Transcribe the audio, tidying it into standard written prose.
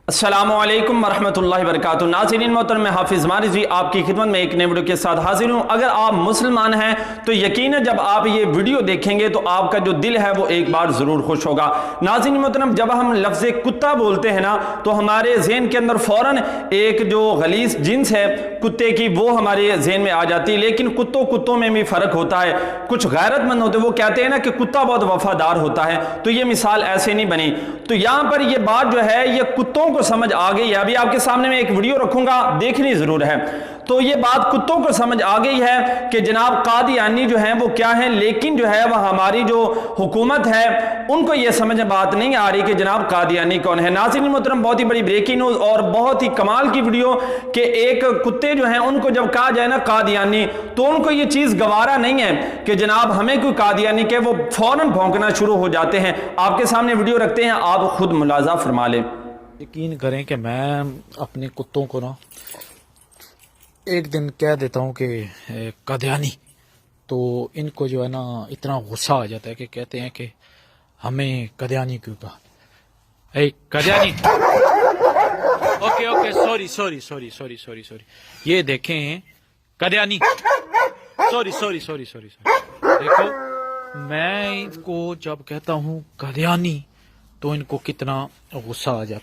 السلام علیکم ورحمۃ اللہ وبرکاتہ۔ ناظرین محترم، میں حافظ زمان رضوی آپ کی خدمت میں ایک نئے ویڈیو کے ساتھ حاضر ہوں۔ اگر آپ مسلمان ہیں تو یقیناً جب آپ یہ ویڈیو دیکھیں گے تو آپ کا جو دل ہے وہ ایک بار ضرور خوش ہوگا۔ ناظرین محترم، جب ہم لفظ کتا بولتے ہیں نا تو ہمارے ذہن کے اندر فوراً ایک جو غلیظ جنس ہے کتے کی وہ ہمارے ذہن میں آ جاتی ہے، لیکن کتوں میں بھی فرق ہوتا ہے۔ کچھ غیرت مند ہوتے ہیں، وہ کہتے ہیں نا کہ کتا بہت وفادار ہوتا ہے، تو یہ مثال ایسے نہیں بنی۔ تو یہاں پر یہ بات جو ہے یہ کتوں کو سمجھ آ گئی ہے۔ ابھی آپ کے سامنے میں ایک ویڈیو رکھوں گا، دیکھنی ضرور ہے۔ تو یہ بات کتوں کو سمجھ آ گئی ہے کہ جناب قادیانی جو ہیں وہ کیا ہیں، لیکن جو ہے وہ ہماری جو حکومت ہے ان کو یہ سمجھ بات نہیں آ رہی کہ جناب قادیانی کون ہے۔ ناظرین محترم، بہت ہی بڑی بریکنگ نیوز اور بہت ہی کمال کی ویڈیو کہ ایک کتے جو ہیں ان کو جب کہا جائے نا قادیانی تو ان کو یہ چیز گوارا نہیں ہے کہ جناب ہمیں کوئی قادیانی کہ وہ فوراً بھونکنا شروع ہو جاتے ہیں۔ آپ کے سامنے ویڈیو رکھتے ہیں، آپ خود ملاحظہ فرما لیں۔ یقین کریں کہ میں اپنے کتوں کو نا ایک دن کہہ دیتا ہوں کہ قادیانی، تو ان کو جو ہے نا اتنا غصہ آ جاتا ہے کہ کہتے ہیں کہ ہمیں قادیانی کیوں کہا۔ اے قادیانی، اوکے سوری، یہ دیکھیں قادیانی، سوری۔ دیکھو میں ان کو جب کہتا ہوں قادیانی تو ان کو کتنا غصہ آ جاتا